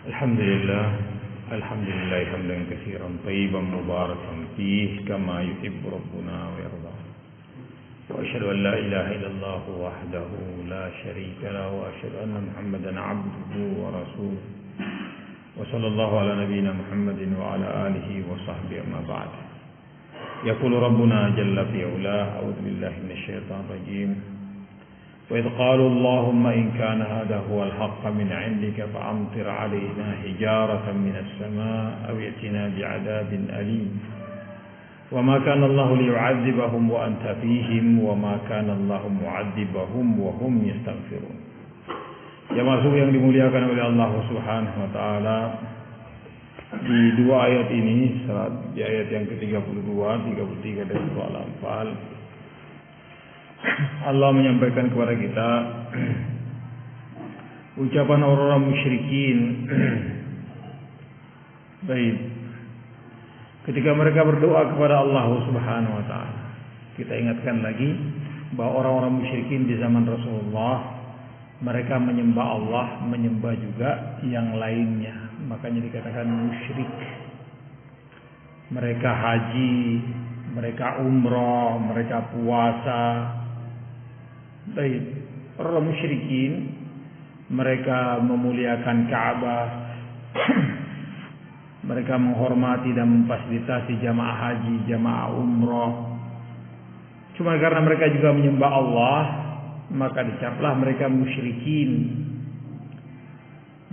الحمد لله حمدا كثيرا طيبا مباركا فيه كما يحب ربنا ويرضى. وأشهد أن لا إله إلا الله وحده لا شريك له وأشهد أن محمدا عبده ورسوله وصلى الله على نبينا محمد وعلى آله وصحبه أما بعد. يقول ربنا جل في علاه: أعوذ بالله من الشيطان الرجيم. وإذ قالوا اللهم إن كان هذا هو الحق من عندك فأمطر علينا حجارة من السماء أو ائتنا بعذاب أليم وما كان الله ليعذبهم وأنت فيهم وما كان الله معذبهم وهم يستغفرون. Jamaah yang dimuliakan oleh Allah Subhanahu wa taala, di dua ayat ini, di ayat yang ke-32, 33 dari surah Al-Anfal, Allah menyampaikan kepada kita ucapan orang-orang musyrikin. Baik, ketika mereka berdoa kepada Allah Subhanahu wa taala, kita ingatkan lagi bahwa orang-orang musyrikin di zaman Rasulullah, mereka menyembah Allah, menyembah juga yang lainnya. Makanya dikatakan musyrik. Mereka haji, mereka umrah, mereka puasa. Baik, orang musyrikin, mereka memuliakan Ka'bah, mereka menghormati dan memfasilitasi jamaah haji, jamaah umrah. Cuma karena mereka juga menyembah Allah, maka dicaplah mereka musyrikin.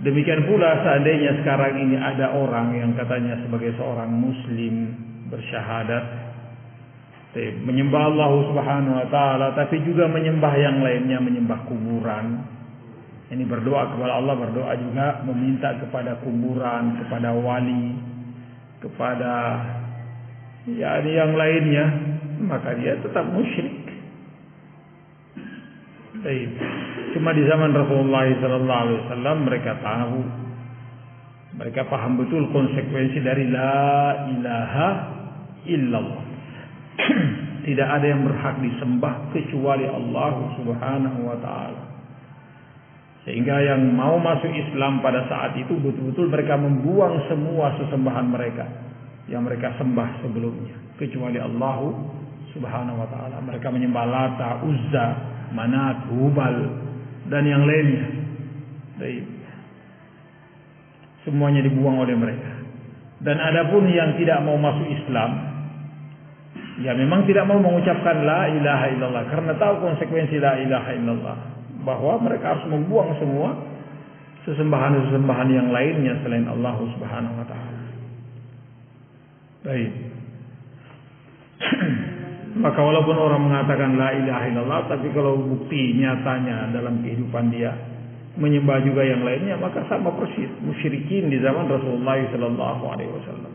Demikian pula seandainya sekarang ini ada orang yang katanya sebagai seorang muslim bersyahadat, menyembah Allah Subhanahu wa taala, tapi juga menyembah yang lainnya, menyembah kuburan. Ini berdoa kepada Allah, berdoa juga meminta kepada kuburan, kepada wali, kepada yang lainnya, maka dia tetap musyrik. Cuma di zaman Rasulullah SAW mereka tahu, mereka paham betul konsekuensi dari la ilaha illallah. Tidak ada yang berhak disembah kecuali Allah Subhanahu wa taala. Sehingga yang mau masuk Islam pada saat itu betul-betul mereka membuang semua sesembahan mereka yang mereka sembah sebelumnya, kecuali Allah Subhanahu wa taala. Mereka menyembah Lata, Uzza, Manat, Hubal dan yang lainnya. Baik. Semuanya dibuang oleh mereka. Dan adapun yang tidak mau masuk Islam, ya memang tidak mau mengucapkan la ilaha illallah karena tahu konsekuensi la ilaha illallah, bahwa mereka harus membuang semua sesembahan-sesembahan yang lainnya selain Allah Subhanahu wa taala. Baik. Maka walaupun orang mengatakan la ilaha illallah, tapi kalau bukti nyatanya dalam kehidupan dia menyembah juga yang lainnya, maka sama persis musyrikin di zaman Rasulullah sallallahu alaihi wasallam.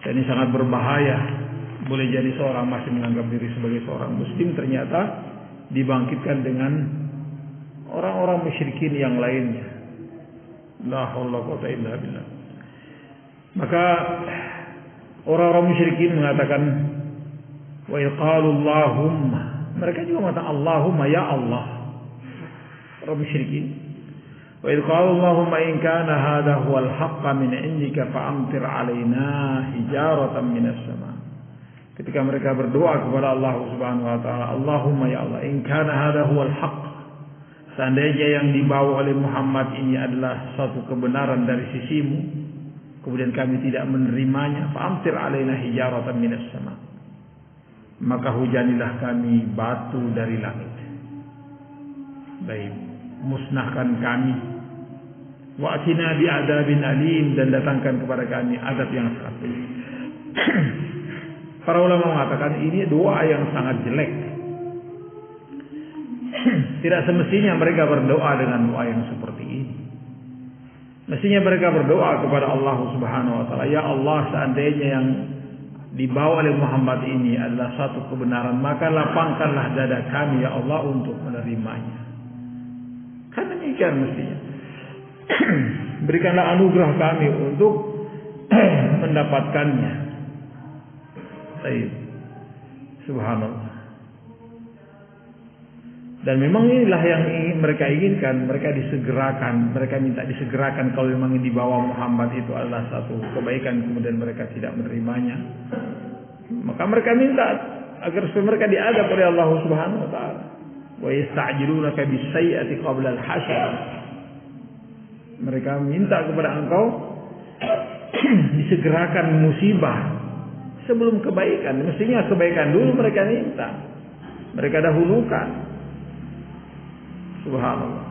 Dan ini sangat berbahaya. Boleh jadi seorang masih menganggap diri sebagai seorang muslim, ternyata dibangkitkan dengan orang-orang musyrikin yang lainnya. La haula wa la quwwata illa billah. Maka orang-orang musyrikin mengatakan wa qalu Allahumma, mereka juga mengatakan Allahumma, ya Allah. Orang musyrikin, wa qalu Allahumma in kana hadha huwal haqqa min indika fa'amtir 'alaina hijaratan minas sama'. Ketika mereka berdoa kepada Allah Subhanahu wa taala, Allahumma, ya Allah, in kana hadha huwal haqq, seandainya yang dibawa oleh Muhammad ini adalah satu kebenaran dari sisimu, kemudian kami tidak menerimanya, fa'amtir 'alaina hijaratan minas sama', maka hujanilah kami batu dari langit. Baik, musnahkan kami. Wa'tina bi'adzabin alim, dan datangkan kepada kami azab yang sangat pedih. Para ulama mengatakan ini doa yang sangat jelek. Tidak semestinya mereka berdoa dengan doa yang seperti ini. Mestinya mereka berdoa kepada Allah Subhanahu wa taala, ya Allah, seandainya yang dibawa oleh Muhammad ini adalah satu kebenaran, maka lapangkanlah dada kami ya Allah untuk menerimanya. Kan demikian mestinya. Berikanlah anugerah kami untuk mendapatkannya. Baik. Subhanallah. Dan memang inilah yang mereka inginkan, mereka disegerakan, mereka minta disegerakan kalau memang yang dibawa Muhammad itu adalah satu kebaikan, kemudian mereka tidak menerimanya. Maka mereka minta agar supaya mereka diadab oleh Allah Subhanahu wa taala. Wa yasta'jilunaka bis-sayyi'ati qabla al-hasan. Mereka minta kepada engkau disegerakan musibah sebelum kebaikan. Mestinya kebaikan dulu mereka minta. Mereka dahulukan. Subhanallah.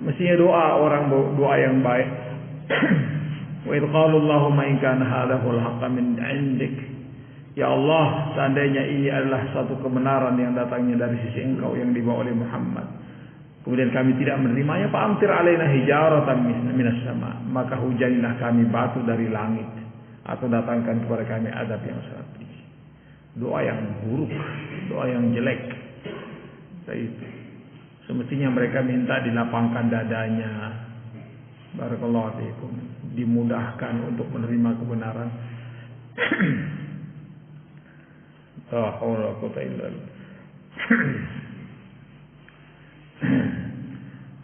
Mestinya doa yang baik. Wa idh qalu Allahumma in kana hadha huwal haqqu min 'indik. Ya Allah, seandainya ini adalah satu kebenaran yang datangnya dari sisi Engkau yang dibawa oleh Muhammad, kemudian kami tidak menerimanya, fa'amtir alaina hijaratan minas sama, maka hujanilah kami batu dari langit, atau datangkan kepada kami adab yang sangat pedih. Doa yang buruk, doa yang jelek. Itu semestinya mereka minta dilapangkan dadanya, barakallahu fiikum, dimudahkan untuk menerima kebenaran.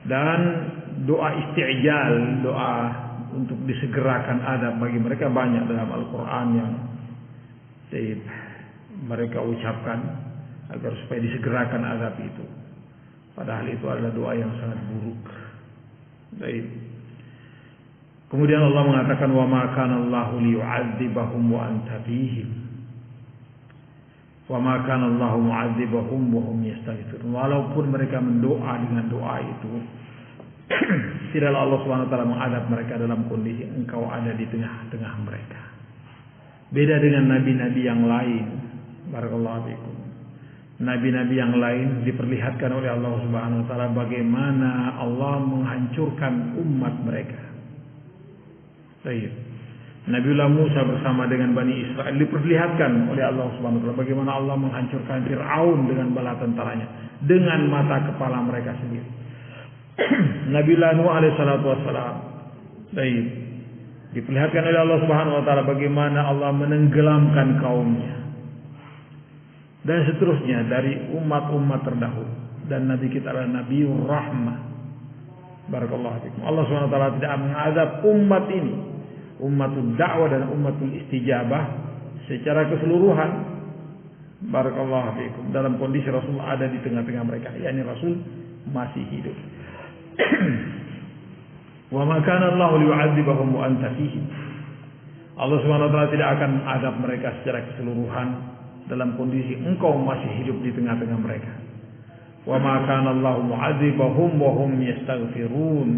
Dan doa isti'jal, doa untuk disegerakan adab bagi mereka banyak dalam Al-Quran yang mereka ucapkan agar supaya disegerakan adab itu. Padahal itu adalah doa yang sangat buruk. Baik. Kemudian Allah mengatakan, wa ma kana Allahu liyu'adzibahum wa anta fihim. Wa ma kana Allahu mu'adzibahum wa hum yastaghfirun. Walaupun mereka mendoa dengan doa itu, tidaklah Allah Subhanahu wa taala mengadab mereka dalam kondisi engkau ada di tengah-tengah mereka. Beda dengan nabi-nabi yang lain. Barakallahu fiikum. Nabi-nabi yang lain diperlihatkan oleh Allah Subhanahu wa taala bagaimana Allah menghancurkan umat mereka. Baik. Nabiullah Musa bersama dengan Bani Israel diperlihatkan oleh Allah Subhanahu wa taala bagaimana Allah menghancurkan Fir'aun dengan bala tentaranya dengan mata kepala mereka sendiri. Nabiullah Nuh alaihi salatu wassalam, baik, diperlihatkan oleh Allah Subhanahu wa taala bagaimana Allah menenggelamkan kaumnya. Dan seterusnya dari umat-umat terdahulu, dan nabi kita adalah Nabiur Rahmah. Barakallahu fiikum. Allah Subhanahu wa taala tidak mengadab umat ini, ummatul da'wah dan ummatul istijabah secara keseluruhan. Barakallahu fiikum. Dalam kondisi Rasul ada di tengah-tengah mereka, yakni Rasul masih hidup. Wa ma kana Allahu liyu'adzibahum wa anta fihim. Allah Subhanahu wa taala tidak akan mengadab mereka secara keseluruhan dalam kondisi engkau masih hidup di tengah-tengah mereka. Wa ma kana Allahu mu'adzibahum wa hum yastaghfirun.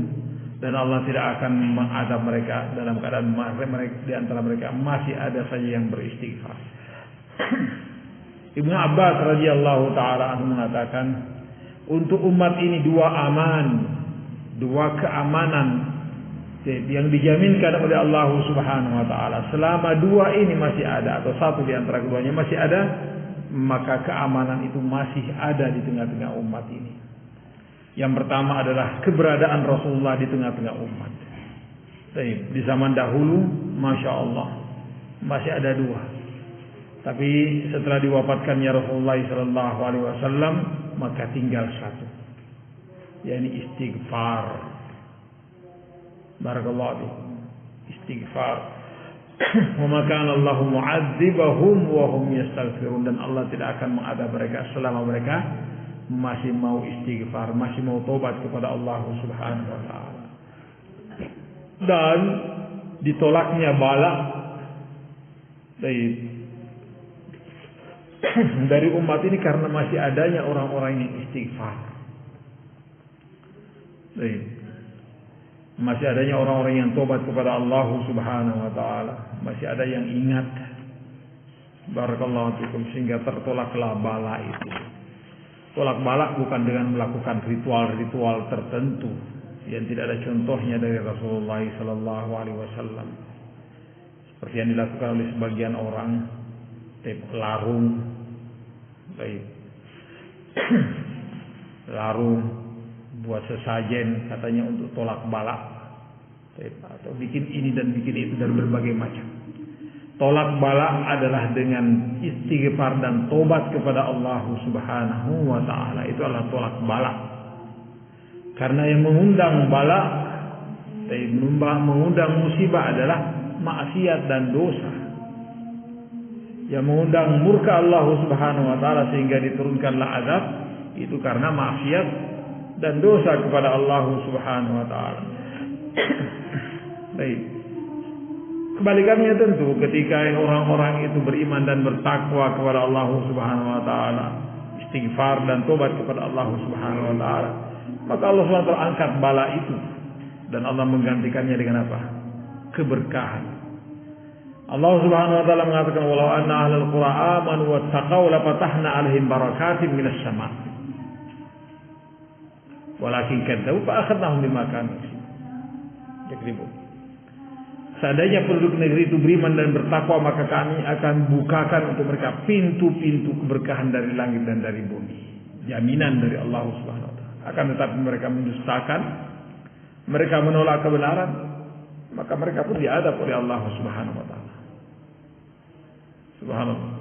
Dan Allah tidak akan mengadab mereka dalam keadaan mereka di antara mereka masih ada saja yang beristighfar. Ibnu Abbas radhiyallahu taala anhu mengatakan, untuk umat ini dua keamanan yang dijaminkan oleh Allah Subhanahu wa taala. Selama dua ini masih ada atau satu di antara keduanya masih ada, maka keamanan itu masih ada di tengah-tengah umat ini. Yang pertama adalah keberadaan Rasulullah di tengah-tengah umat. Di zaman dahulu, Masya Allah, masih ada dua. Tapi setelah diwafatkannya Rasulullah SAW, maka tinggal satu, yakni istighfar. Barakallahu fiikum. Istighfar. Wa ma kana Allahu mu'adzibahum wa hum yastaghfirun. Dan Allah tidak akan mengadab mereka selama mereka masih mau istighfar, masih mau tobat kepada Allah Subhanahu wa taala. Dan ditolaknya bala dari umat ini karena masih adanya orang-orang yang istighfar. Masih adanya orang-orang yang tobat kepada Allah Subhanahu wa taala, masih ada yang ingat. Barakallahu fikum, sehingga tertolaklah bala itu. Tolak bala bukan dengan melakukan ritual-ritual tertentu yang tidak ada contohnya dari Rasulullah sallallahu alaihi wasallam. Seperti yang dilakukan oleh sebagian orang, larung, larung buat sesajen katanya untuk tolak bala, atau bikin ini dan bikin itu dan berbagai macam. Tolak bala adalah dengan istighfar dan tobat kepada Allah Subhanahu wa taala. Itu adalah tolak bala. Karena yang mengundang bala, mengundang musibah adalah maksiat dan dosa. Yang mengundang murka Allah Subhanahu wa taala sehingga diturunkanlah azab itu karena maksiat dan dosa kepada Allah Subhanahu wa taala. Baik. Kebalikannya tentu ketika orang-orang itu beriman dan bertakwa kepada Allah Subhanahu wa taala, istighfar dan tobat kepada Allah Subhanahu wa taala, maka Allah Subhanahu wa taala angkat bala itu dan Allah menggantikannya dengan apa? Keberkahan. Allah Subhanahu wa taala mengatakan walau anna ahlal qura amanu wattaqau la fatahna 'alaihim barakatin minas sama'. Walakin kadzabu fa akhadnahum bima kanu yakribun. Seandainya penduduk negeri itu beriman dan bertakwa, maka kami akan bukakan untuk mereka pintu-pintu keberkahan dari langit dan dari bumi. Jaminan dari Allah Subhanahu wa taala. Akan tetapi mereka mendustakan, mereka menolak kebenaran, maka mereka pun diadab oleh Allah Subhanahu wa taala. Subhanallah.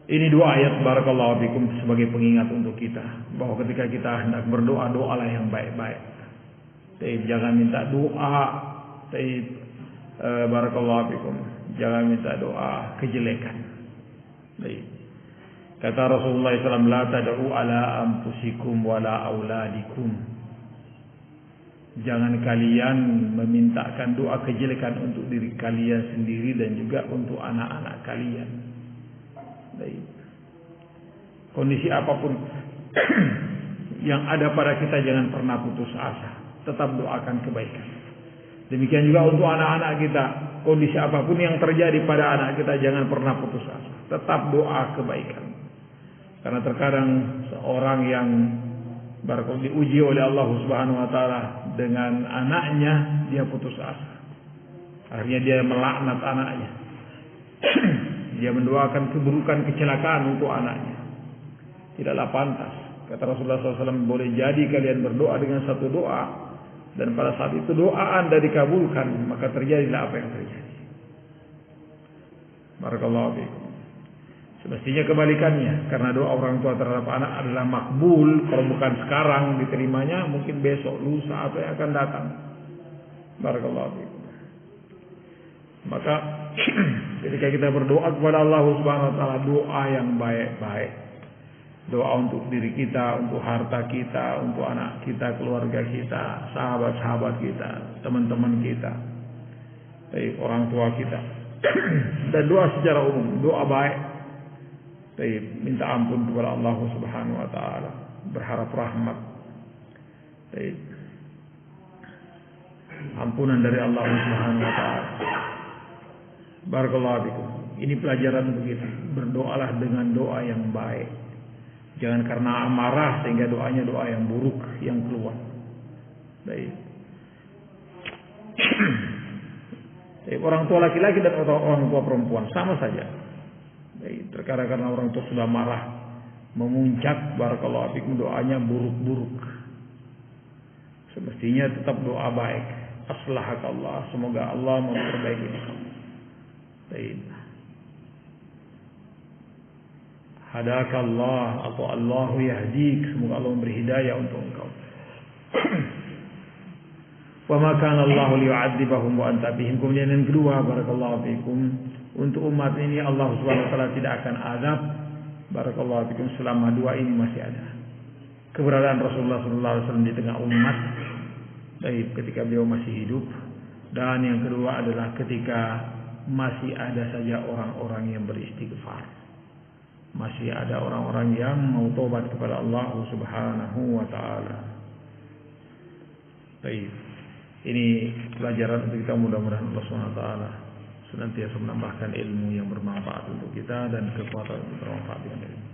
Ini dua ayat barakallahu fikum sebagai pengingat untuk kita bahwa ketika kita hendak berdoa, doalah yang baik-baik. Jangan minta doa, barakallahu fikum. Jangan minta doa kejelekan. Kata Rasulullah SAW, la tad'u ala anfusikum wala auladikum. Jangan kalian memintakan doa kejelekan untuk diri kalian sendiri dan juga untuk anak-anak kalian. Baik. Kondisi apapun yang ada pada kita jangan pernah putus asa. Tetap doakan kebaikan. Demikian juga untuk anak-anak kita. Kondisi apapun yang terjadi pada anak kita jangan pernah putus asa. Tetap doa kebaikan. Karena terkadang seorang yang barakallahu diuji oleh Allah Subhanahu wa taala dengan anaknya, dia putus asa. Akhirnya dia melaknat anaknya. Dia mendoakan keburukan, kecelakaan untuk anaknya. Tidaklah pantas. Kata Rasulullah SAW, boleh jadi kalian berdoa dengan satu doa, dan pada saat itu doa Anda dikabulkan, maka terjadilah apa yang terjadi. Barakallahu fiikum. Semestinya kebalikannya, karena doa orang tua terhadap anak adalah makbul. Kalau bukan sekarang diterimanya, mungkin besok, lusa atau yang akan datang. Barakallahu fiikum. Maka ketika kita berdoa kepada Allah Subhanahu wa taala, doa yang baik-baik. Doa untuk diri kita, untuk harta kita, untuk anak kita, keluarga kita, sahabat-sahabat kita, teman-teman kita, orang tua kita. Dan doa secara umum, doa baik. Minta ampun kepada Allah Subhanahu wa taala, berharap rahmat. Ampunan dari Allah Subhanahu wa taala. Barakallahu fikum. Ini pelajaran untuk kita. Berdoalah dengan doa yang baik. Jangan karena amarah sehingga doanya doa yang buruk yang keluar. Baik. Orang tua laki-laki dan orang tua perempuan sama saja. Baik. Terkadang karena orang tua sudah marah, memuncak, barakallahu fikum, doanya buruk-buruk. Semestinya tetap doa baik. Aslahakallah, semoga Allah memperbaiki kamu. Baik. Hadakallah atau Allahu yahdik, semoga Allah memberi hidayah untuk engkau. Wa ma kana Allahu liyu'adzibahum wa anta bihim. Kemudian yang kedua, barakallahu fikum, untuk umat ini Allah Subhanahu wa taala tidak akan azab, barakallahu fikum, selama dua ini masih ada. Keberadaan Rasulullah sallallahu alaihi wasallam di tengah umat, baik ketika beliau masih hidup, dan yang kedua adalah ketika masih ada saja orang-orang yang beristighfar. Masih ada orang-orang yang mau tobat kepada Allah Subhanahu wa taala. Baik. Ini pelajaran untuk kita, mudah-mudahan Allah Subhanahu wa taala senantiasa menambahkan ilmu yang bermanfaat untuk kita dan kekuatan yang bermanfaat dengan ilmu.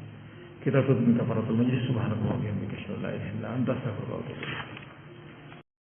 Kita tutup kafaratul majlis. Subhanallah wa bihamdihi, asyhadu an la ilaha illa anta, astaghfiruka wa atubu ilaik.